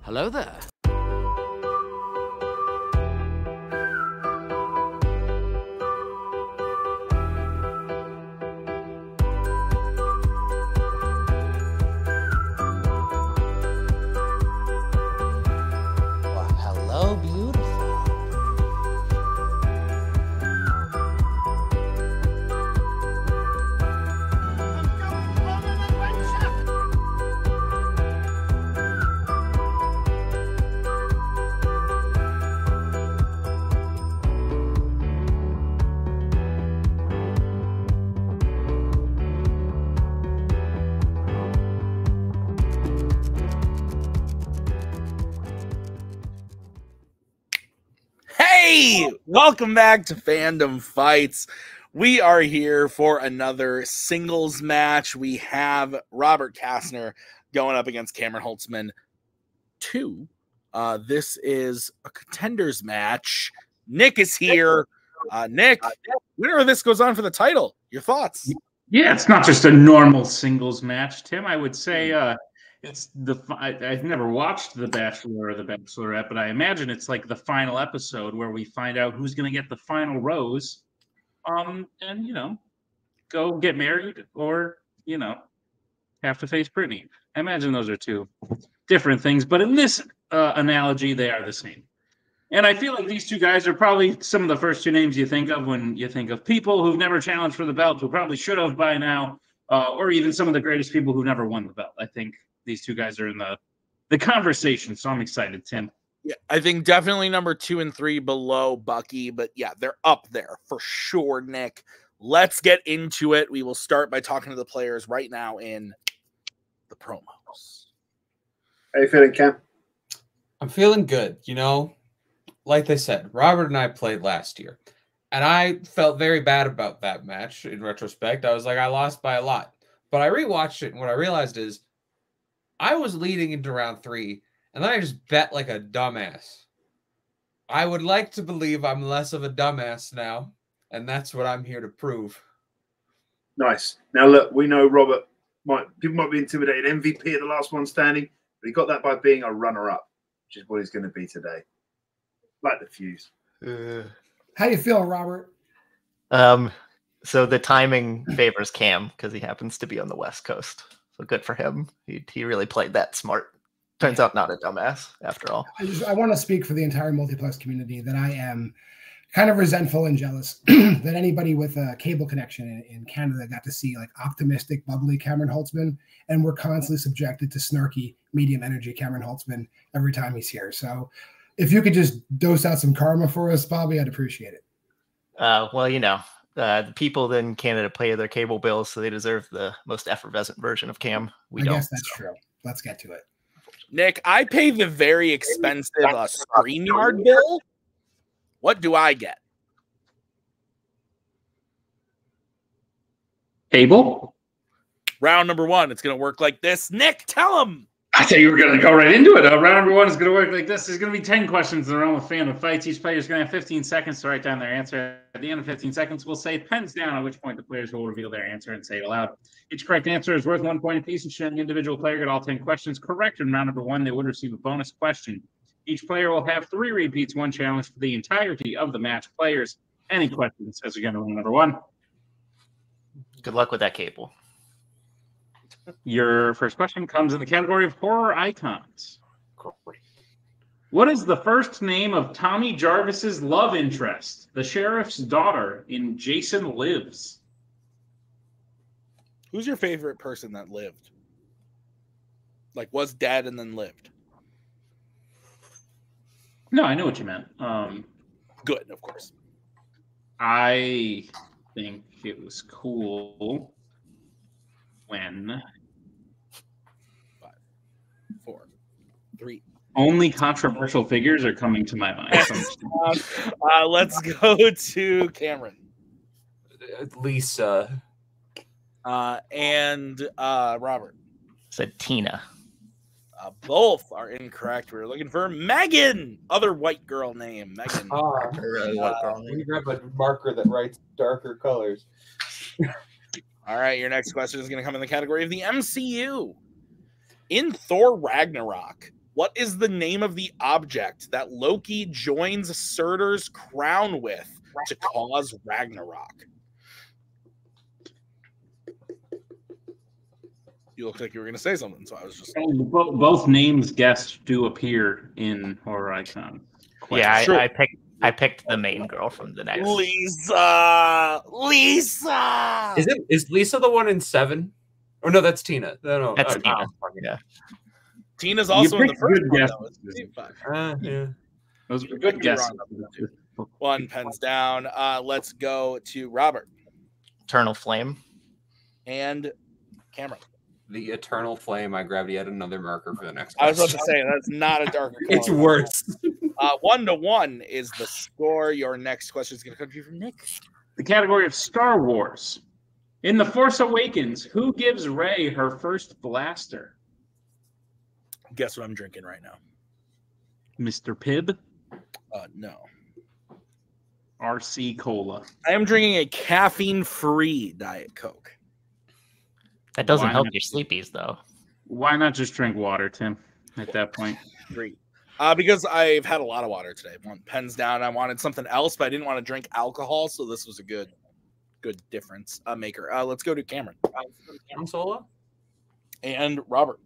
Hello there. Well, hello, beautiful. Hey, welcome back to Fandom Fights. We are here for another singles match. We have Robert Kastner going up against Cameron Holtzman 2. This is a contenders match. Nick is here. Nick, whenever this goes on for the title, your thoughts? Yeah, it's not just a normal singles match, Tim. I would say I've never watched The Bachelor or The Bachelorette, but I imagine it's like the final episode where we find out who's going to get the final rose, and go get married or have to face Brittany. I imagine those are two different things, but in this analogy, they are the same. And I feel like these two guys are probably some of the first two names you think of when you think of people who've never challenged for the belt, who probably should have by now, or even some of the greatest people who've never won the belt. I think these two guys are in the conversation, so I'm excited, Tim. Yeah, I think definitely number 2 and 3 below Bucky, but yeah, they're up there for sure, Nick. Let's get into it. We will start by talking to the players right now in the promos. How you feeling, Cam? I'm feeling good. Like they said, Robert and I played last year, and I felt very bad about that match in retrospect. I was like, I lost by a lot. But I rewatched it, and what I realized is I was leading into round 3, and then I just bet like a dumbass. I would like to believe I'm less of a dumbass now, and that's what I'm here to prove. Nice. Now, look, we know Robert people might be intimidated. MVP of the last one standing, but he got that by being a runner-up, which is what he's going to be today. Like the fuse. How you feeling, Robert? So the timing favors Cam because he happens to be on the West Coast. So good for him. He really played that smart. Turns out not a dumbass after all. I want to speak for the entire multiplex community that I am kind of resentful and jealous that anybody with a cable connection in Canada got to see like optimistic, bubbly Cameron Holtzman, and we're constantly subjected to snarky, medium energy Cameron Holtzman every time he's here. So if you could just dose out some karma for us, Bobby, I'd appreciate it. The people in Canada pay their cable bills, so they deserve the most effervescent version of Cam. I guess that's true. Let's get to it. Nick, I pay the very expensive StreamYard bill. What do I get? Cable? Round number 1. It's going to work like this. Nick, tell him. I thought you were going to go right into it. Round number 1 is going to work like this. There's going to be 10 questions in the realm of Fandom Fights. Each player is going to have 15 seconds to write down their answer. At the end of 15 seconds, we'll say pens down, at which point the players will reveal their answer and say it aloud. Each correct answer is worth 1 point apiece, and should an individual player get all 10 questions correct in round number 1, they would receive a bonus question. Each player will have 3 repeats, 1 challenge for the entirety of the match. Players, any questions as we get to round number 1? Good luck with that cable. Your first question comes in the category of horror icons. What is the first name of Tommy Jarvis's love interest, the sheriff's daughter in Jason Lives? Who's your favorite person that lived? Like, was dead and then lived? No, I know what you meant. Good, of course. I think it was cool when 5, 4, 3. Only controversial figures are coming to my mind. Let's go to Cameron. Lisa. And Robert. Said Tina. Both are incorrect. We're looking for Megan. Other white girl name. Megan. We grab a marker that writes darker colors. All right, your next question is going to come in the category of the MCU. In Thor Ragnarok, What is the name of the object that Loki joins Surtur's crown with to cause Ragnarok? You looked like you were going to say something, so I was just... Both names guessed do appear in Horror Icon. Yeah, I picked the main girl from the next. Lisa! Is Lisa the one in 7? Or no, that's Tina. No, That's Tina. Yeah. Tina's also in the first one, guess. though. Yeah. Those were good guesses. One pens down. Let's go to Robert Eternal Flame. and Cameron. The Eternal Flame. I grabbed yet another marker for the next I was about question. to say, that's not a darker color. It's worse. 1-1 is the score. Your next question is going to come to you from Nick. The category of Star Wars. In The Force Awakens, who gives Rey her first blaster? Guess what I'm drinking right now? Mr. Pibb, No. RC Cola. I am drinking a caffeine-free Diet Coke. That doesn't Why help not? your sleepies, though. Why not just drink water, Tim, at that point? 3. Because I've had a lot of water today. One pens down. I wanted something else, but I didn't want to drink alcohol, so this was a good difference maker. Let's go to Cameron. Han Solo? And Robert.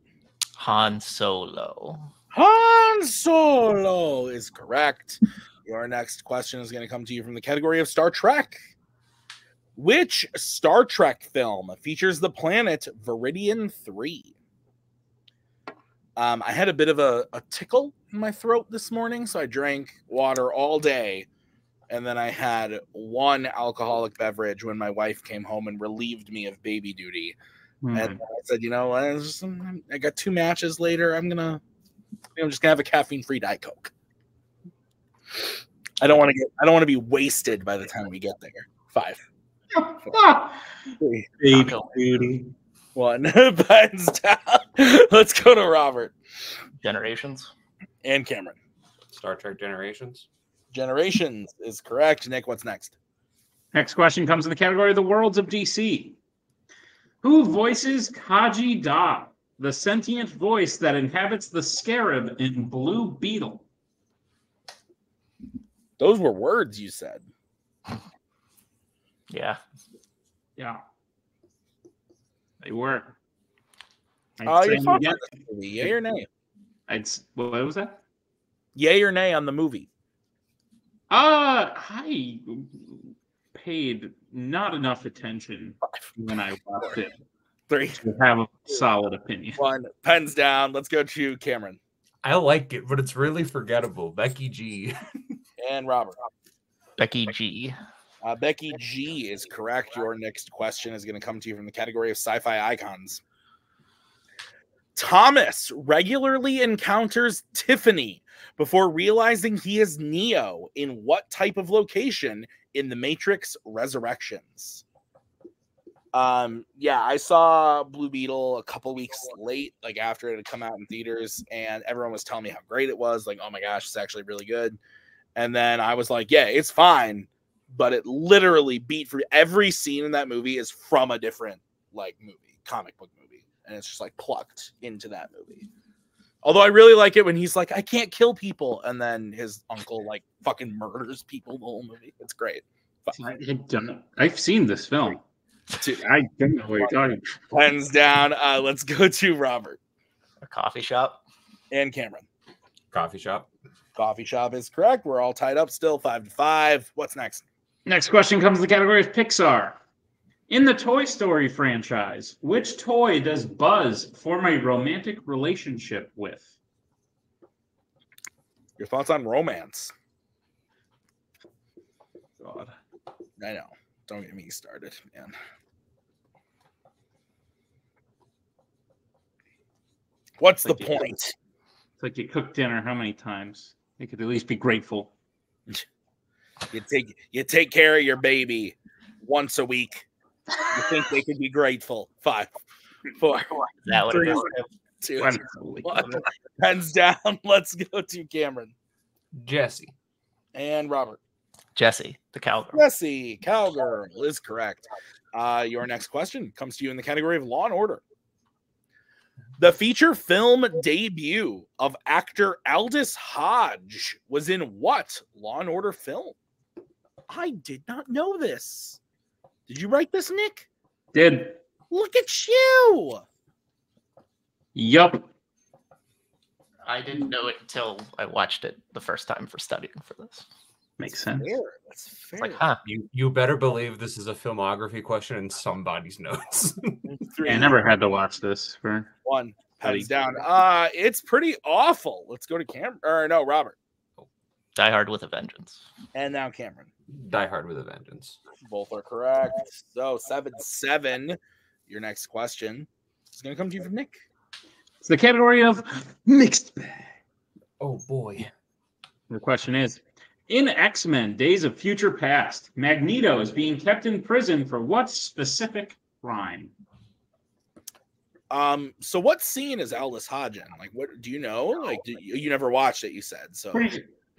Han Solo. Han Solo is correct. Your next question is going to come to you from the category of Star Trek. Which Star Trek film features the planet Viridian 3? I had a bit of a tickle in my throat this morning, so I drank water all day, and then I had one alcoholic beverage when my wife came home and relieved me of baby duty. And I said, you know, I got 2 matches later. I'm just gonna have a caffeine-free Diet Coke. I don't want to be wasted by the time we get there. 5. 3. Baby beauty. 1 buttons down. Let's go to Robert Generations. and Cameron. Star Trek Generations. Generations is correct. Nick, what's next? Next question comes in the category of the worlds of DC. Who voices Kaji Da, the sentient voice that inhabits the scarab in Blue Beetle? Those were words you said. Yeah. Yeah. They were. Your thoughts on this movie? Yay or nay? What was that? Yay or nay on the movie? I paid not enough attention when I watched it 3. to have a solid opinion. 1 pens down. Let's go to Cameron I like it, but it's really forgettable. Becky G. and Robert. Becky G. Becky G is correct. Your next question is going to come to you from the category of sci-fi icons. Thomas regularly encounters Tiffany before realizing he is Neo in what type of location in The Matrix Resurrections? Yeah, I saw Blue Beetle a couple weeks late, like after it had come out in theaters, and everyone was telling me how great it was. Like, oh my gosh, it's actually really good. And then I was like, yeah, it's fine. But it literally beat for every scene in that movie is from a different like movie, comic book movie. And it's just like plucked into that movie. Although I really like it when he's like, I can't kill people. And then his uncle like fucking murders people the whole movie. It's great. I've seen this film. I don't know what you're talking about. Pens down. Let's go to Robert A coffee shop. and Cameron. Coffee shop. Coffee shop is correct. We're all tied up still 5-5. What's next? Next question comes in the category of Pixar. In the Toy Story franchise, which toy does Buzz form a romantic relationship with? Your thoughts on romance? God. I know. Don't get me started, man. What's the point? It's like you cook dinner how many times? You could at least be grateful. You take care of your baby once a week. You think they could be grateful? 5, 4, That would have 2, Once a 1. Pens down. Let's go to Cameron Jesse. and Robert. Jesse, the cowgirl. Jesse, cowgirl is correct. Your next question comes to you in the category of Law and Order. The feature film debut of actor Aldous Hodge was in what Law and Order film? I did not know this. Did you write this, Nick? Did. Look at you. Yup. I didn't know it until I watched it the first time for studying for this. Makes sense. Fair. That's fair. It's like, huh? You better believe this is a filmography question in somebody's notes. Three, I never had to watch this for. one. Heads down. It's pretty awful. Let's go to Cameron. Or no, Robert. Die Hard with a Vengeance. And now Cameron. Die Hard with a Vengeance. Both are correct. So 7-7. Your next question is going to come to you from Nick. It's the category of mixed bag. Oh boy. The question is, in X-Men Days of Future Past, Magneto is being kept in prison for what specific crime? So what scene is Aldous Hodge in? Like, what do you know? Like, you never watched it, you said. So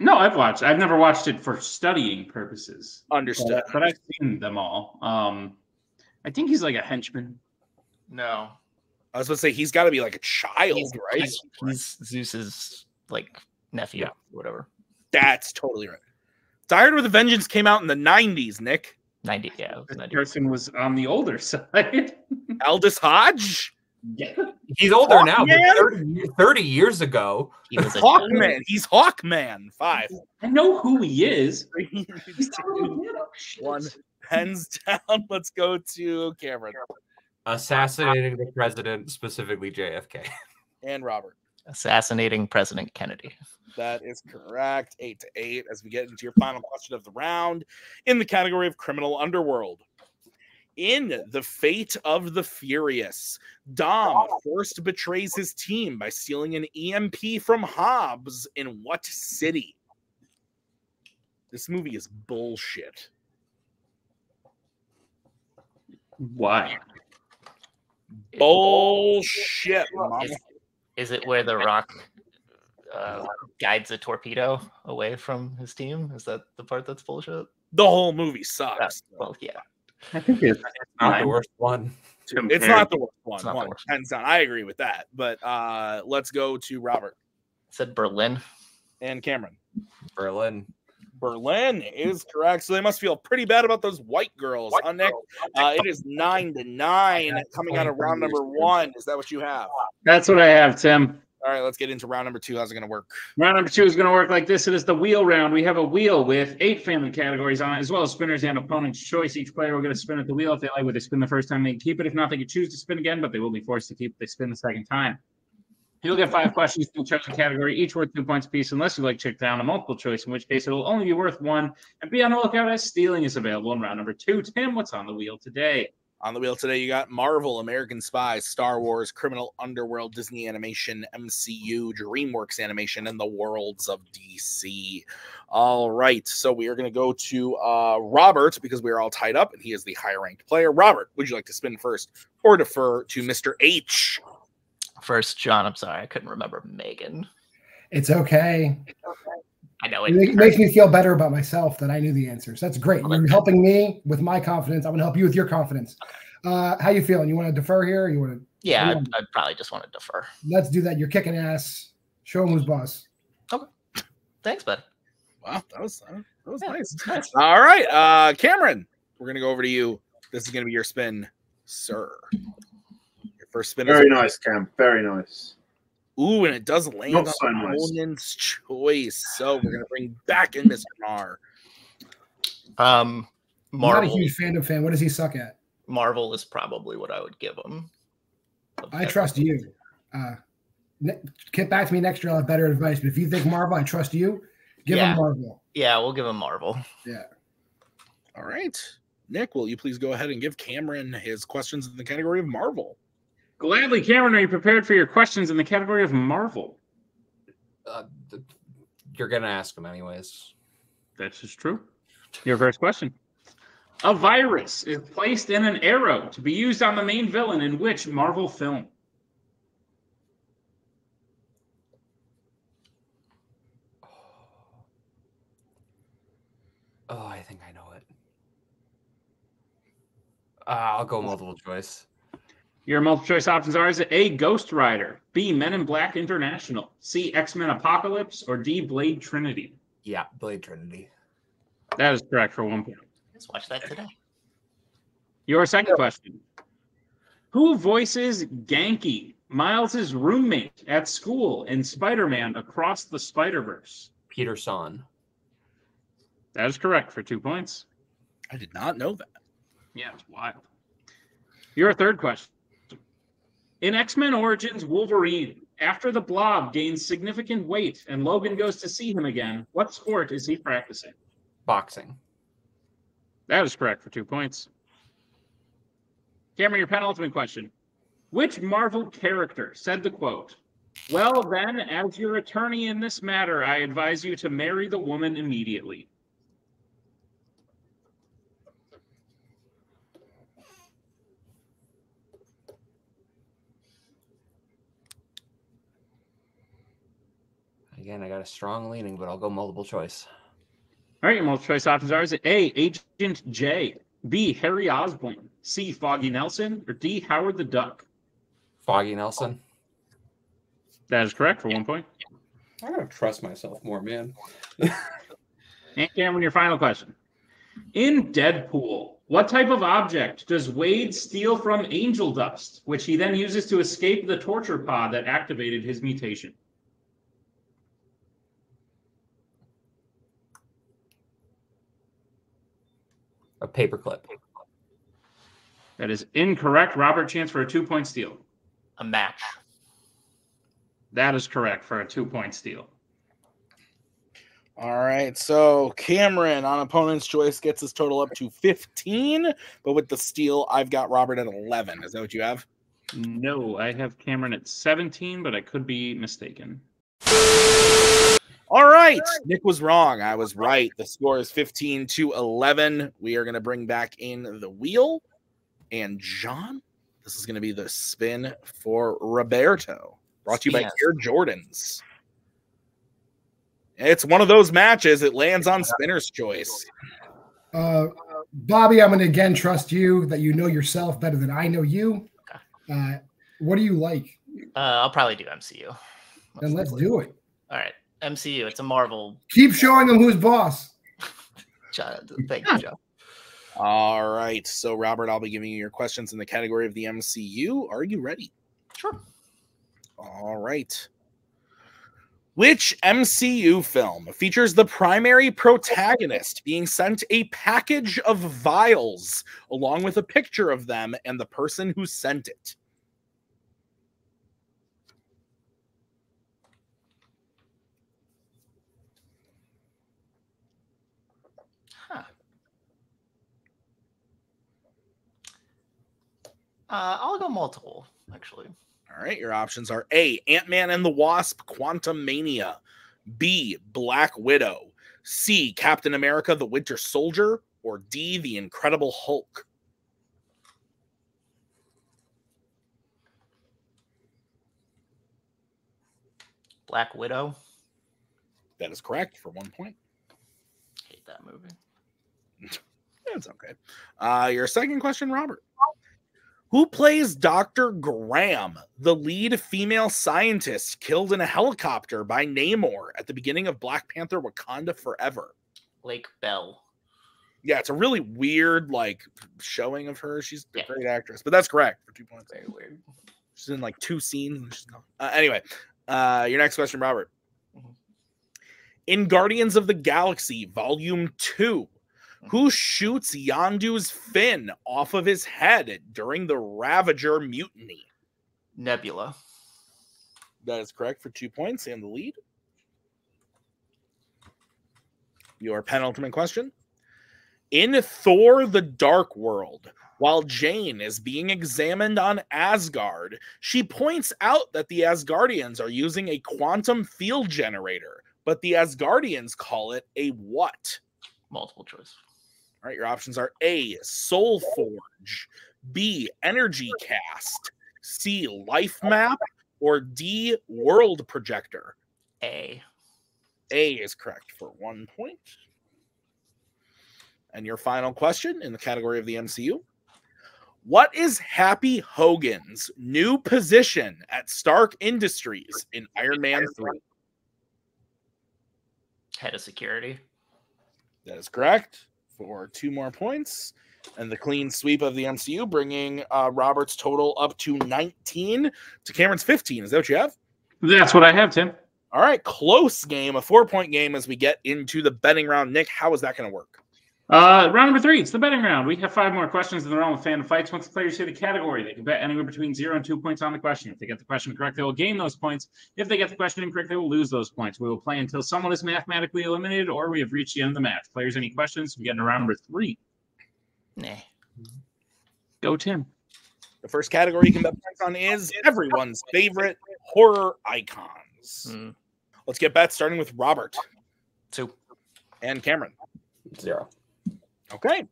No, I've watched. I've never watched it for studying purposes. Understood. But I've seen them all. I think he's like a henchman. No. I was going to say he's got to be like a child, right? He's Zeus's like nephew, Yeah. whatever. That's totally right. Die Hard with a Vengeance came out in the 90s, Nick. 90, yeah. It was This 90. person was on the older side. Aldous Hodge? Yeah. He's older now, but Hawkman? 30 years ago. He was a Hawkman. He's Hawkman. 5. I know who he is. One. Hands down. Let's go to Cameron Assassinating the president, specifically JFK. and Robert. assassinating President Kennedy. That is correct. 8-8 as we get into your final question of the round in the category of criminal underworld. In The Fate of the Furious, Dom first betrays his team by stealing an EMP from Hobbs in what city? This movie is bullshit. Why? Bullshit, mama. Is it where The Rock guides a torpedo away from his team? Is that the part that's bullshit? The whole movie sucks. Well, yeah. I think it's Not the worst one. It's not the worst one. It's not the One, worst. hands down. I agree with that. But let's go to Robert Said Berlin. and Cameron. Berlin. Berlin is correct. So they must feel pretty bad about those white girls. On Nick, it is 9-9 coming out of round number 1. Is that what you have? That's what I have, Tim. All right, let's get into round number 2. How's it going to work? Round number 2 is going to work like this. It is the wheel round. We have a wheel with 8 family categories on it, as well as spinners and opponent's choice. Each player will get a spin at the wheel. If they like what they spin the first time, they can keep it. If not, they can choose to spin again, but they will be forced to keep it. They spin the second time. You'll get 5 questions to each chosen category, each worth 2 points apiece, unless you like check down a multiple choice, in which case it will only be worth 1. And be on the lookout as stealing is available in round number 2. Tim, what's on the wheel today? On the wheel today, you got Marvel, American Spies, Star Wars, Criminal Underworld, Disney Animation, MCU, DreamWorks Animation, and the Worlds of DC. All right, so we are going to go to Robert because we are all tied up, and he is the higher-ranked player. Robert, would you like to spin first or defer to Mr. H? First, John, I'm sorry. I couldn't remember Megan. It's okay. I know It it. makes me feel better about myself that I knew the answers. That's great. You're helping me with my confidence. I'm going to help you with your confidence. How you feeling? You want to defer here? Or you want to? Yeah, I'd probably just want to defer. Let's do that. You're kicking ass. Show him who's boss. Thanks, bud. Wow, that was Yeah, nice. nice. All right, Cameron, we're going to go over to you. This is going to be your spin, sir. Your first spin Very is nice, Cam. Very nice. Ooh, and it does land Not on so nice. opponent's choice. So we're gonna bring back in Mr. Mar. I'm not a Marvel. huge fandom fan. What does he suck at? Marvel is probably what I would give him. I trust you. Get back to me next year. I'll have better advice. But if you think Marvel, I trust you. Give him Marvel. Yeah, we'll give him Marvel. Yeah. All right. Nick, will you please go ahead and give Cameron his questions in the category of Marvel? Gladly, Cameron, are you prepared for your questions in the category of Marvel? You're going to ask them anyways. That's just true. Your first question. A virus is placed in an arrow to be used on the main villain in which Marvel film? Oh, I think I know it. I'll go multiple choice. Your multiple choice options are: is it A, Ghost Rider, B, Men in Black International, C, X-Men Apocalypse, or D, Blade Trinity? Yeah, Blade Trinity. That is correct for 1 point. Let's watch that today. Your second question. Who voices Genki, Miles' roommate at school in Spider-Man Across the Spider-Verse? Peter Son. That is correct for 2 points. I did not know that. Yeah, it's wild. Your third question. In X-Men Origins Wolverine, after the Blob gains significant weight and Logan goes to see him again, what sport is he practicing? Boxing. That is correct for 2 points. Cameron, your penultimate question. Which Marvel character said the quote, "Well, then, as your attorney in this matter, I advise you to marry the woman immediately"? Again, I got a strong leaning, but I'll go multiple choice. All right, your multiple choice options are: is it A, Agent J, B, Harry Osborn, C, Foggy Nelson, or D, Howard the Duck? Foggy Nelson. That is correct for 1 point. I gotta trust myself more, man. And Cameron, your final question. In Deadpool, what type of object does Wade steal from Angel Dust, which he then uses to escape the torture pod that activated his mutation? A paperclip. That is incorrect. Robert, chance for a 2-point steal. A match. That is correct for a 2-point steal. All right, so Cameron on opponent's choice gets his total up to 15, but with the steal, I've got Robert at 11. Is that what you have? No, I have Cameron at 17, but I could be mistaken. All right, Nick was wrong. I was right. The score is 15-11. We are going to bring back in the wheel. And John, this is going to be the spin for Roberto. Brought to you by Air Jordans. It's one of those matches. It lands on spinner's choice. Bobby, I'm going to again trust you that you know yourself better than I know you. What do you like? I'll probably do MCU. Then let's do it. All right. MCU. It's a Marvel. Keep showing them who's boss. Thank you, Joe. All right. So, Robert, I'll be giving you your questions in the category of the MCU. Are you ready? Sure. All right. Which MCU film features the primary protagonist being sent a package of vials along with a picture of them and the person who sent it? I'll go multiple, actually. All right, your options are A, Ant-Man and the Wasp, Quantumania, B, Black Widow, C, Captain America, the Winter Soldier, or D, the Incredible Hulk. Black Widow. That is correct for 1 point. Hate that movie. That's okay. Your second question, Robert. Who plays Dr. Graham, the lead female scientist killed in a helicopter by Namor at the beginning of Black Panther Wakanda Forever? Lake Bell. Yeah, it's a really weird, showing of her. She's a great actress, but that's correct for 2 points. Very weird. She's in 2 scenes. And she's gone. Anyway, your next question, Robert. Mm-hmm. In Guardians of the Galaxy Volume 2, who shoots Yondu's fin off of his head during the Ravager mutiny? Nebula. That is correct for 2 points and the lead. Your penultimate question. In Thor the Dark World, while Jane is being examined on Asgard, she points out that the Asgardians are using a quantum field generator, but the Asgardians call it a what? Multiple choice. All right, your options are A, Soul Forge, B, Energy Cast, C, Life Map, or D, World Projector. A. A is correct for 1 point. And your final question in the category of the MCU. What is Happy Hogan's new position at Stark Industries in Iron Man 3? Head of security. That is correct for 2 more points. And the clean sweep of the MCU, bringing Robert's total up to 19 to Cameron's 15. Is that what you have? That's what I have, Tim. All right, close game, a 4-point game as we get into the betting round. Nick, how is that going to work? Round number 3, it's the betting round. We have 5 more questions in the realm of Fandom Fights. Once the players say the category, they can bet anywhere between 0 and 2 points on the question. If they get the question correct, they will gain those points. If they get the question incorrect, they will lose those points. We will play until someone is mathematically eliminated or we have reached the end of the match. Players, any questions? We get into round number 3. Nah. Go, Tim. The first category you can bet points on is everyone's favorite horror icons. Let's get bets starting with Robert. 2. And Cameron. 0. Okay.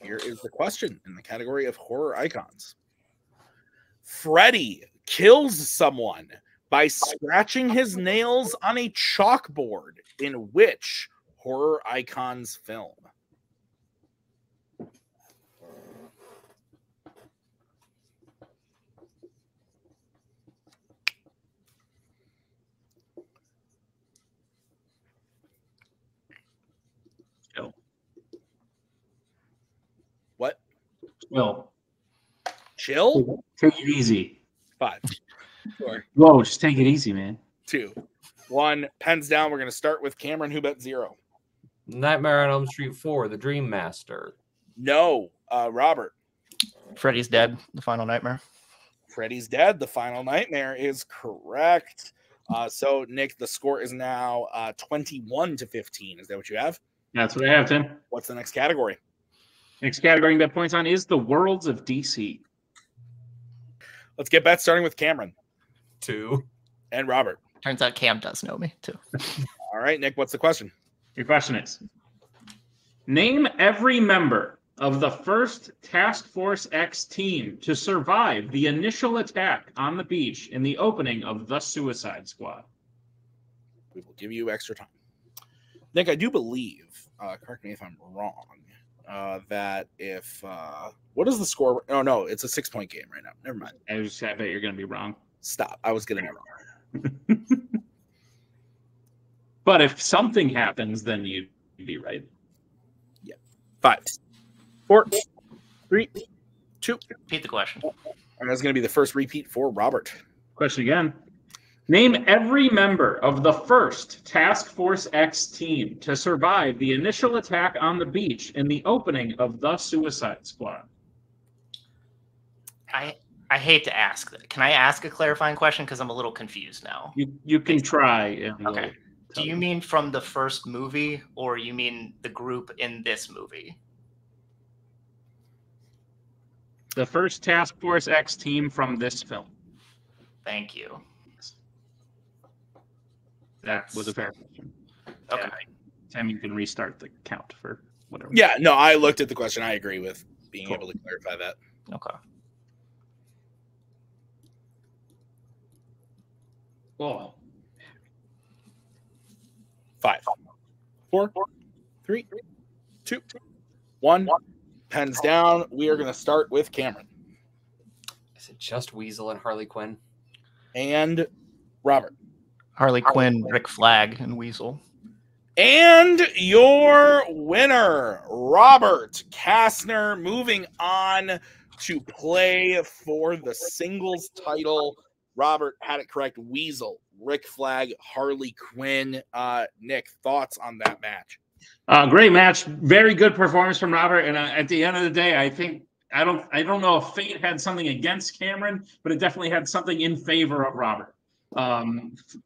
Here is the question in the category of horror icons. Freddy kills someone by scratching his nails on a chalkboard in which horror icon's film? What? Well, Chill? take it easy. 5, 4, Whoa, just take it easy, man. 2, 1. Pens down. We're going to start with Cameron, who bet 0. Nightmare on Elm Street 4, The Dream Master. No. Robert. Freddy's Dead, The Final Nightmare. Freddy's Dead. The Final Nightmare is correct. So, Nick, the score is now 21 to 15. Is that what you have? That's what I have, Tim. What's the next category? Next category you bet points on is the worlds of DC. Let's get bets starting with Cameron 2. and Robert. Turns out Cam does know me, too. All right, Nick, what's the question? Your question is, name every member of the first Task Force X team to survive the initial attack on the beach in the opening of The Suicide Squad. We will give you extra time. Nick, I do believe, correct me if I'm wrong, that if what is the score? Oh no, it's a 6-point game right now. Never mind. I bet you're going to be wrong. Stop. I was going to be wrong. But if something happens, then you'd be right. Yeah. 5, 4, 3, 2. Repeat the question. And that's going to be the first repeat for Robert. Question again. Name every member of the first Task Force X team to survive the initial attack on the beach in the opening of The Suicide Squad. I hate to ask that. Can I ask a clarifying question? Because I'm a little confused now. You can try. And Okay. Do you mean from the first movie, or you mean the group in this movie? The first Task Force X team from this film. Thank you. That was a fair question. Okay. Tim, you can restart the count for whatever. Yeah, no, I looked at the question. I agree with being able to clarify that. Okay. Oh. 5, 4, 3, 2, 1. Pens down. We are going to start with Cameron. Is it just Weasel and Harley Quinn? And Robert. Harley Quinn, Rick Flag, and Weasel. And your winner, Robert Kastner, moving on to play for the singles title. Robert had it correct. Weasel, Rick Flag, Harley Quinn. Nick, thoughts on that match? Great match. Very good performance from Robert. And at the end of the day, I don't know if fate had something against Cameron, but it definitely had something in favor of Robert.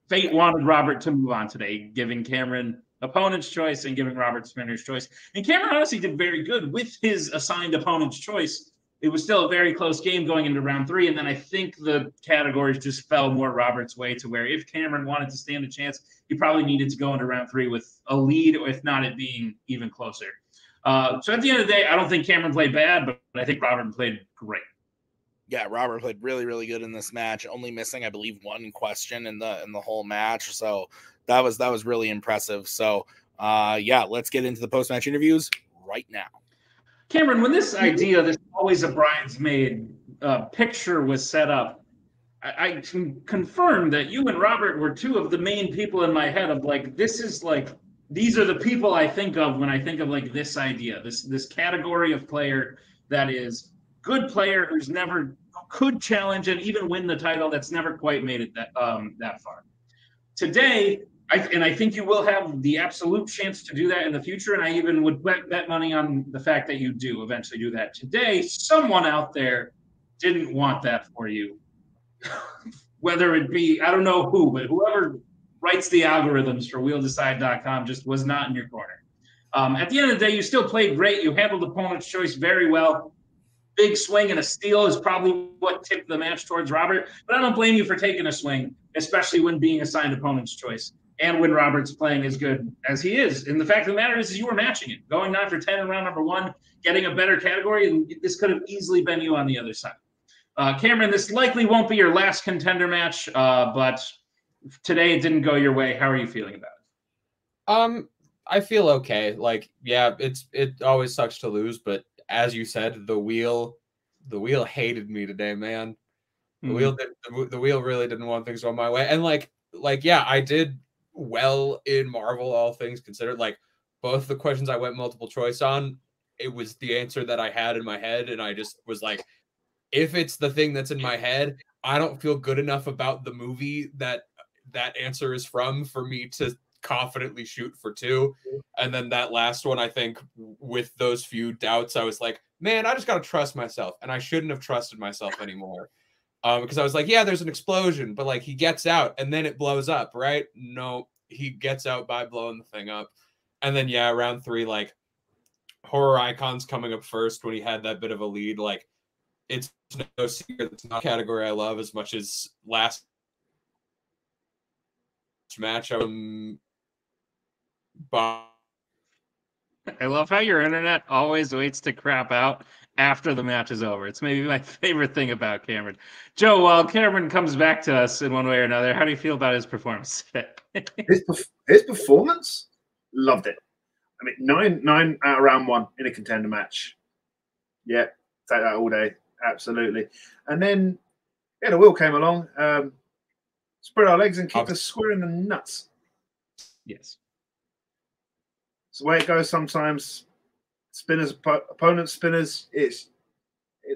Fate wanted Robert to move on today, giving Cameron opponent's choice and giving Robert spinner's choice. And Cameron honestly did very good with his assigned opponent's choice. It was still a very close game going into round 3. And then I think the categories just fell more Robert's way, to where if Cameron wanted to stand a chance, he probably needed to go into round 3 with a lead, or if not, it being even closer. So at the end of the day, I don't think Cameron played bad, but I think Robert played great. Yeah, Robert played really, really good in this match. Only missing, I believe, 1 question in the whole match. So that was really impressive. So yeah, let's get into the post-match interviews right now. Cameron, when this idea, this always a bridesmaid picture was set up, I can confirm that you and Robert were two of the main people in my head of like, this is like, these are the people I think of when I think of like this idea, this category of player that is good player who's never could challenge and even win the title that's never quite made it that far. Today, I think you will have the absolute chance to do that in the future, and I even would bet money on the fact that you do eventually do that. Today, someone out there didn't want that for you. Whether it be, I don't know who, but whoever writes the algorithms for WheelDecide.com just was not in your corner. At the end of the day, you still played great. You handled opponent's choice very well. Big swing and a steal is probably what tipped the match towards Robert, but I don't blame you for taking a swing, especially when being assigned opponent's choice and when Robert's playing as good as he is. And the fact of the matter is you were matching it, going 9 for 10 in round number 1, getting a better category, and this could have easily been you on the other side. Cameron, this likely won't be your last contender match, but today it didn't go your way. How are you feeling about it? I feel okay. Like, yeah, it always sucks to lose, but as you said, the wheel hated me today, man. The wheel really didn't want things going my way. And like yeah, I did well in Marvel, all things considered. Like both the questions I went multiple choice on, it was the answer that I had in my head, and I just was like, if it's the thing that's in my head, I don't feel good enough about the movie that answer is from for me to confidently shoot for 2. And then that last one, I think with those few doubts, I was like, man, I just got to trust myself. And I shouldn't have trusted myself anymore. Because I was like, yeah, there's an explosion, but like he gets out and then it blows up, right? No, he gets out by blowing the thing up. And then, yeah, round 3, like horror icons coming up first when he had that bit of a lead. Like it's no secret. It's not a category I love as much as last match. I love how your internet always waits to crap out after the match is over. It's maybe my favorite thing about Cameron. Joe, while Cameron comes back to us in one way or another, how do you feel about his performance today? His performance? Loved it. I mean, 9 out of round 1 in a contender match. Yeah, take that all day. Absolutely. And then, yeah, the wheel came along, spread our legs and kicked us square in the nuts. Yes. It's the way it goes sometimes. Spinners, opponent spinners, it's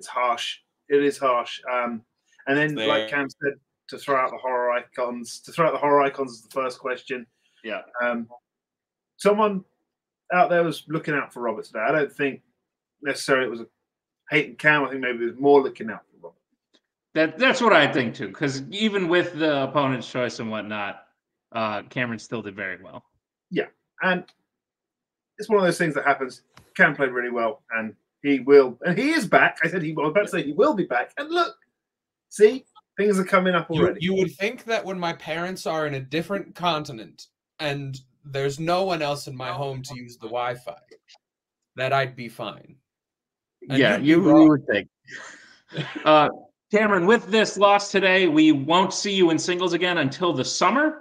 harsh. It is harsh. And then, like Cam said, to throw out the horror icons is the first question. Yeah. Someone out there was looking out for Robert today. I don't think necessarily it was a hating Cam. I think maybe it was more looking out for Robert. That's what I think too, because even with the opponent's choice and whatnot, Cameron still did very well. Yeah, and it's one of those things that happens. Cam played really well, and he will, and he is back. I was about to say he will be back, and look, see, things are coming up already. You would think that when my parents are in a different continent and there's no one else in my home to use the Wi-Fi, that I'd be fine. And yeah, you would think. Cameron, with this loss today, we won't see you in singles again until the summer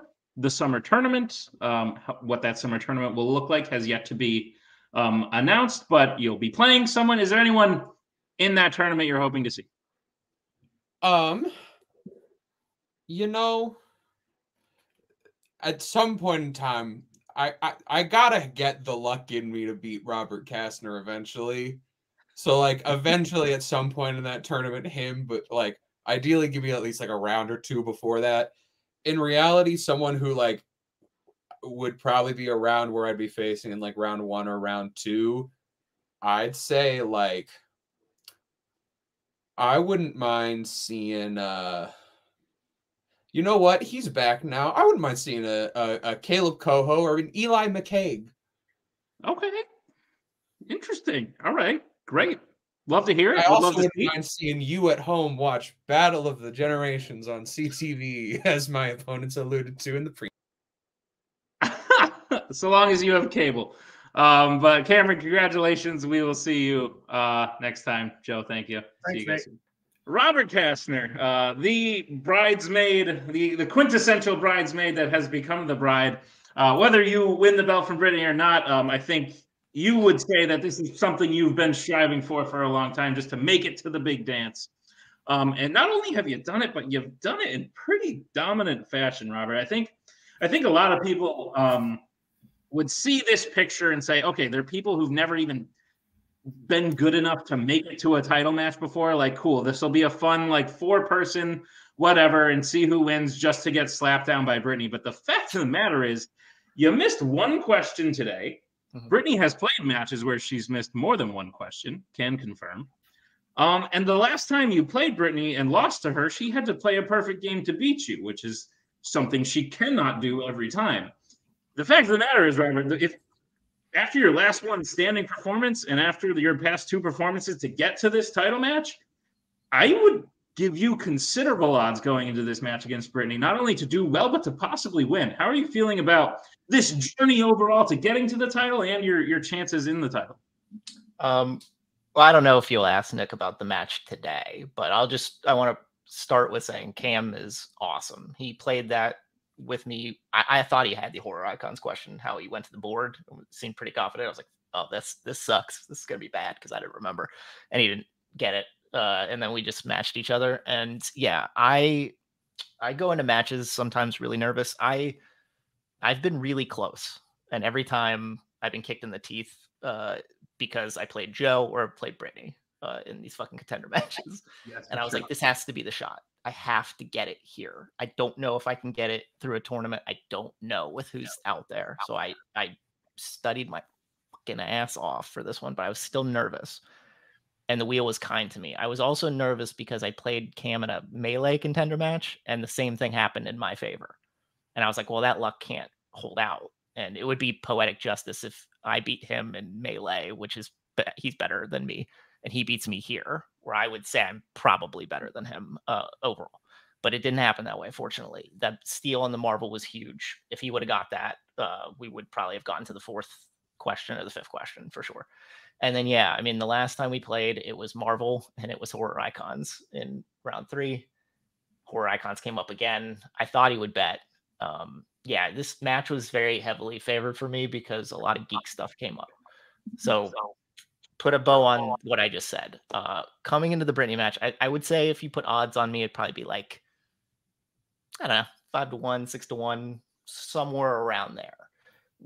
tournament. What that summer tournament will look like has yet to be announced, but you'll be playing someone. Is there anyone in that tournament you're hoping to see? You know, at some point in time, I gotta get the luck in me to beat Robert Kastner eventually. So like eventually at some point in that tournament, him, but like ideally give me at least like a round or 2 before that. In reality, someone who like would probably be around where I'd be facing in like round 1 or round 2, I'd say like I wouldn't mind seeing you know what? He's back now. I wouldn't mind seeing a Caleb Coho or an Eli McCaig. Okay. Interesting. All right. Great. Love to hear it. I also wouldn't mind seeing you at home watch Battle of the Generations on CTV, as my opponents alluded to in the pre. So long as you have cable. But Cameron, congratulations. We will see you next time. Joe, thank you. Thanks, see you guys soon. Robert Kastner, the bridesmaid, the quintessential bridesmaid that has become the bride. Whether you win the belt from Brittany or not, I think you would say that this is something you've been striving for a long time, just to make it to the big dance. And not only have you done it, but you've done it in pretty dominant fashion, Robert. I think a lot of people would see this picture and say, okay, there are people who've never even been good enough to make it to a title match before. Like, cool, this will be a fun, like, 4-person whatever, and see who wins just to get slapped down by Brittany. But the fact of the matter is, you missed one question today. Mm-hmm. Brittany has played matches where she's missed more than one question, can confirm. And the last time you played Brittany and lost to her, she had to play a perfect game to beat you, which is something she cannot do every time. The fact of the matter is, Robert, if after your last one standing performance and after your past 2 performances to get to this title match, I would give you considerable odds going into this match against Brittany, not only to do well, but to possibly win. How are you feeling about this journey overall to getting to the title and your chances in the title? Well, I don't know if you'll ask Nick about the match today, but I want to start with saying Cam is awesome. He played that with me. I thought he had the Horror Icons question, how he went to the board. It seemed pretty confident. I was like, oh, this sucks. This is going to be bad because I didn't remember. And he didn't get it. And then we just matched each other. And yeah, I go into matches sometimes really nervous. I've been really close. And every time I've been kicked in the teeth because I played Joe or played Brittany in these fucking contender matches. Yes, and I was like, this has to be the shot. I have to get it here. I don't know if I can get it through a tournament. I don't know with who's out there. So I studied my fucking ass off for this one, but I was still nervous. And the wheel was kind to me. I was also nervous because I played Cam in a melee contender match, and the same thing happened in my favor. And I was like, well, that luck can't hold out. And it would be poetic justice if I beat him in melee, which is he's better than me, and he beats me here, where I would say I'm probably better than him overall. But it didn't happen that way, fortunately. That steal on the Marvel was huge. If he would have got that, we would probably have gotten to the 4th question or the 5th question for sure. And then, yeah, I mean, the last time we played, it was Marvel and it was Horror Icons in round 3. Horror Icons came up again. I thought he would bet. Yeah, this match was very heavily favored for me because a lot of geek stuff came up. So put a bow on what I just said. Coming into the Brittany match, I would say if you put odds on me, it'd probably be like, I don't know, 5-1, 6-1, somewhere around there.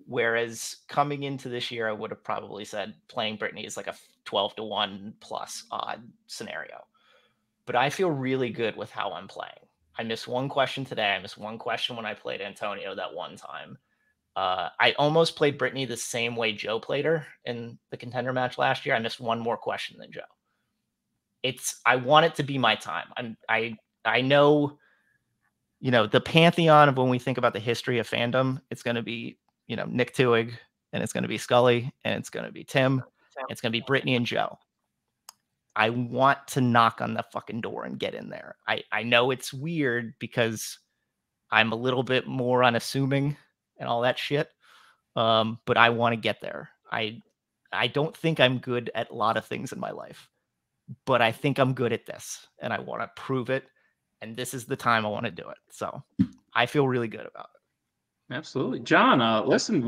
Whereas coming into this year, I would have probably said playing Brittany is like a 12-1 plus odd scenario. But I feel really good with how I'm playing. I missed one question today. I missed one question when I played Antonio that one time. I almost played Brittany the same way Joe played her in the contender match last year. I missed one more question than Joe. I want it to be my time. I know, the pantheon of when we think about the history of fandom, it's going to be, Nick Tuig, and it's going to be Scully, and it's going to be Tim, and it's going to be Brittany and Joe. I want to knock on the fucking door and get in there. I know it's weird because I'm a little bit more unassuming and all that shit. But I want to get there. I don't think I'm good at a lot of things in my life, but I think I'm good at this and I want to prove it. And this is the time I want to do it. So I feel really good about it. Absolutely. John, listen,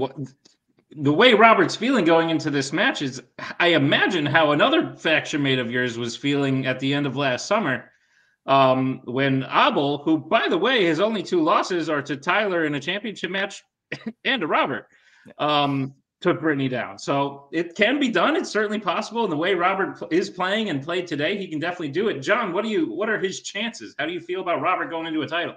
the way Robert's feeling going into this match is, I imagine how another faction mate of yours was feeling at the end of last summer when Abel, who, by the way, his only 2 losses are to Tyler in a championship match and to Robert, took Brittany down. So it can be done. It's certainly possible. And the way Robert is playing and played today, he can definitely do it. John, what are his chances? How do you feel about Robert going into a title?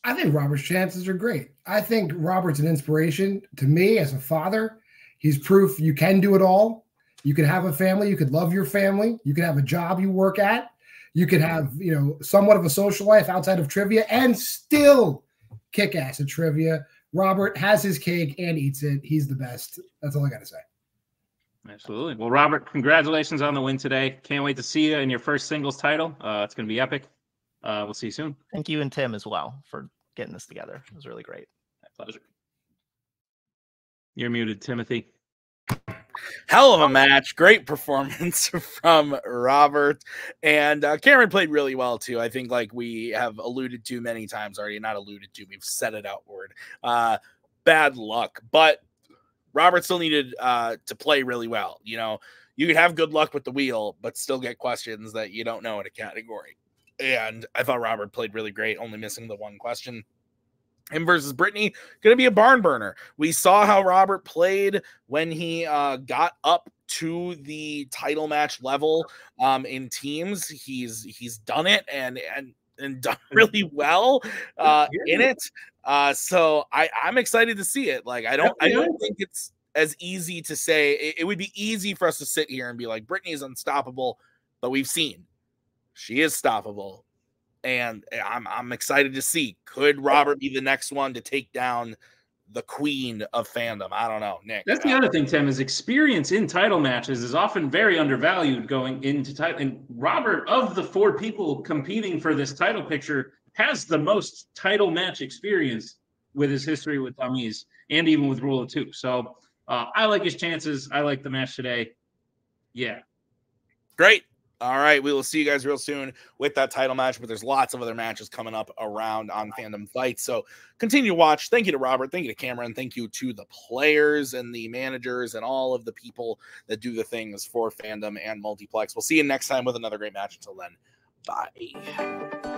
I think Robert's chances are great. I think Robert's an inspiration to me as a father. He's proof you can do it all. You can have a family. You could love your family. You can have a job you work at. You could have, somewhat of a social life outside of trivia and still kick ass at trivia. Robert has his cake and eats it. He's the best. That's all I got to say. Absolutely. Well, Robert, congratulations on the win today. Can't wait to see you in your first singles title. It's going to be epic. We'll see you soon. Thank you and Tim as well for getting this together. It was really great. My pleasure. You're muted, Timothy. Hell of a match. Great performance from Robert. And Cameron played really well, too. I think, like we have alluded to many times already, not alluded to, we've said it outward. Bad luck. But Robert still needed to play really well. You know, you could have good luck with the wheel, but still get questions that you don't know in a category. And I thought Robert played really great, only missing the one question. Him versus Brittany, going to be a barn burner. We saw how Robert played when he got up to the title match level in teams. He's done it and done really well in it. So I'm excited to see it. Like I don't think it's as easy to say. It would be easy for us to sit here and be like, Brittany's unstoppable, but we've seen she is stoppable. And I'm excited to see, could Robert be the next one to take down the queen of fandom? I don't know, Nick. That's the other thing, Tim, is experience in title matches is often very undervalued going into title. And Robert, of the 4 people competing for this title picture, has the most title match experience with his history with Tamis and even with Rule of 2. So I like his chances. I like the match today. Yeah. Great. All right, we will see you guys real soon with that title match, but there's lots of other matches coming up around on Fandom Fights. So continue to watch. Thank you to Robert. Thank you to Cameron. Thank you to the players and the managers and all of the people that do the things for Fandom and Multiplex. We'll see you next time with another great match. Until then, bye.